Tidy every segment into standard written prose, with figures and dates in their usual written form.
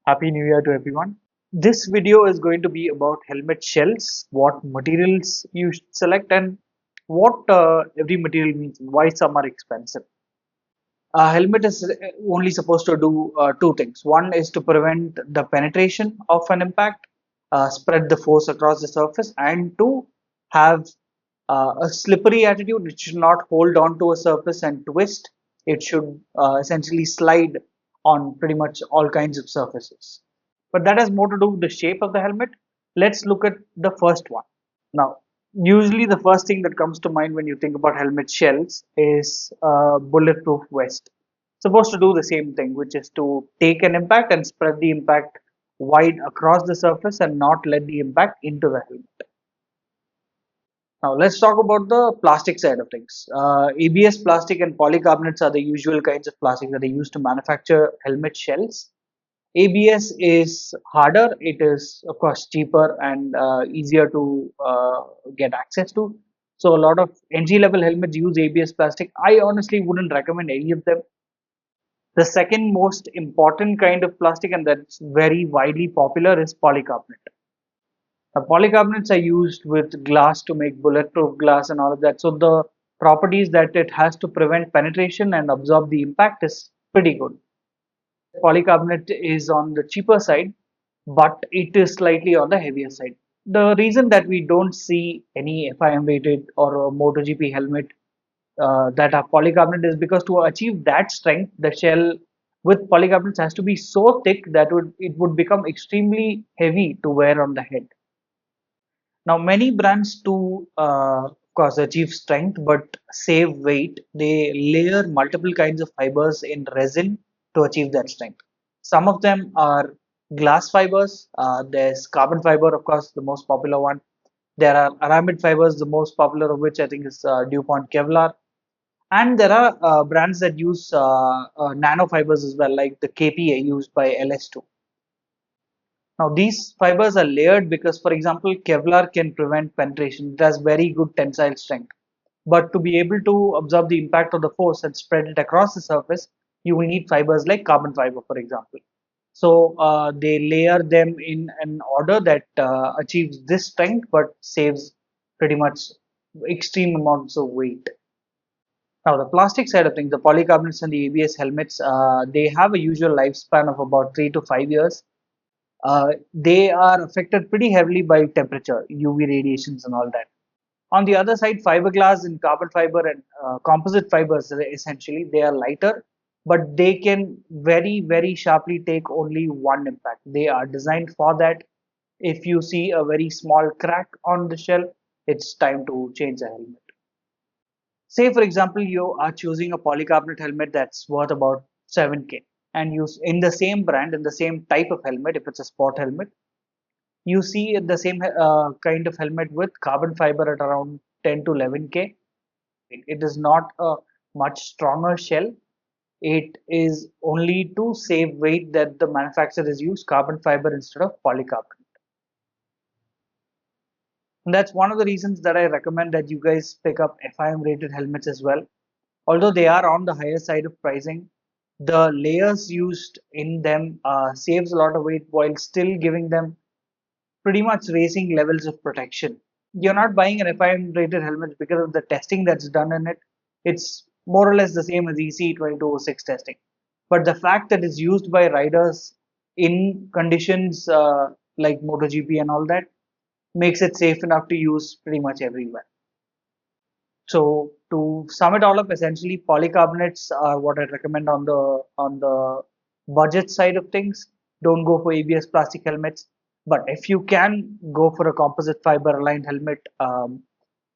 Happy New Year to everyone. This video is going to be about helmet shells, what materials you should select, and what every material means, why some are expensive. A helmet is only supposed to do two things. One is to prevent the penetration of an impact, spread the force across the surface, and to have a slippery attitude. It should not hold on to a surface and twist. It should essentially slide on pretty much all kinds of surfaces. But that has more to do with the shape of the helmet. Let's look at the first one. Now, usually the first thing that comes to mind when you think about helmet shells is a bulletproof vest. Supposed to do the same thing, which is to take an impact and spread the impact wide across the surface and not let the impact into the helmet. Now, let's talk about the plastic side of things. ABS plastic and polycarbonates are the usual kinds of plastic that are used to manufacture helmet shells. ABS is harder, it is of course cheaper and easier to get access to. So a lot of entry level helmets use ABS plastic. I honestly wouldn't recommend any of them. The second most important kind of plastic and that's very widely popular is polycarbonate. Polycarbonates are used with glass to make bulletproof glass and all of that. So the properties that it has to prevent penetration and absorb the impact is pretty good. Polycarbonate is on the cheaper side, but it is slightly on the heavier side. The reason that we don't see any FIM rated or a MotoGP helmet that are polycarbonate is because to achieve that strength, the shell with polycarbonates has to be so thick that it would become extremely heavy to wear on the head. Now, many brands to, of course, achieve strength but save weight, they layer multiple kinds of fibers in resin to achieve that strength. Some of them are glass fibers. There's carbon fiber, of course, the most popular one. There are aramid fibers, the most popular of which I think is DuPont Kevlar. And there are brands that use nanofibers as well, like the KPA used by LS2. Now, these fibers are layered because, for example, Kevlar can prevent penetration. It has very good tensile strength. But to be able to absorb the impact of the force and spread it across the surface, you will need fibers like carbon fiber, for example. So they layer them in an order that achieves this strength but saves pretty much extreme amounts of weight. Now, the plastic side of things, the polycarbonates and the ABS helmets, they have a usual lifespan of about 3 to 5 years. They are affected pretty heavily by temperature, UV radiations, and all that. On the other side, fiberglass and carbon fiber and composite fibers, essentially, they are lighter, but they can very, very sharply take only one impact. They are designed for that. If you see a very small crack on the shell, it's time to change the helmet. Say, for example, you are choosing a polycarbonate helmet that's worth about 7K, and you in the same brand, in the same type of helmet, if it's a sport helmet, you see the same kind of helmet with carbon fiber at around 10 to 11K. It is not a much stronger shell. It is only to save weight that the manufacturers use carbon fiber instead of polycarbonate. And that's one of the reasons that I recommend that you guys pick up FIM rated helmets as well. Although they are on the higher side of pricing, the layers used in them saves a lot of weight while still giving them pretty much racing levels of protection. You're not buying an FIM rated helmet because of the testing that's done in it. It's more or less the same as EC 2206 testing. But the fact that it's used by riders in conditions like MotoGP and all that makes it safe enough to use pretty much everywhere. So to sum it all up, essentially polycarbonates are what I recommend on the budget side of things. Don't go for ABS plastic helmets, but if you can go for a composite fiber aligned helmet,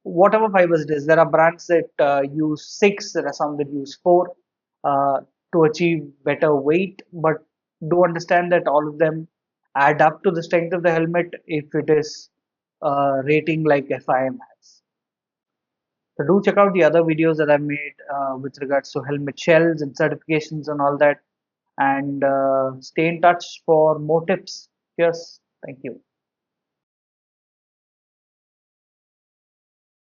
whatever fibers it is, there are brands that use six, there are some that use four to achieve better weight, but do understand that all of them add up to the strength of the helmet if it is rating like FIM has. So do check out the other videos that I've made with regards to helmet shells and certifications and all that. And stay in touch for more tips. Cheers. Thank you.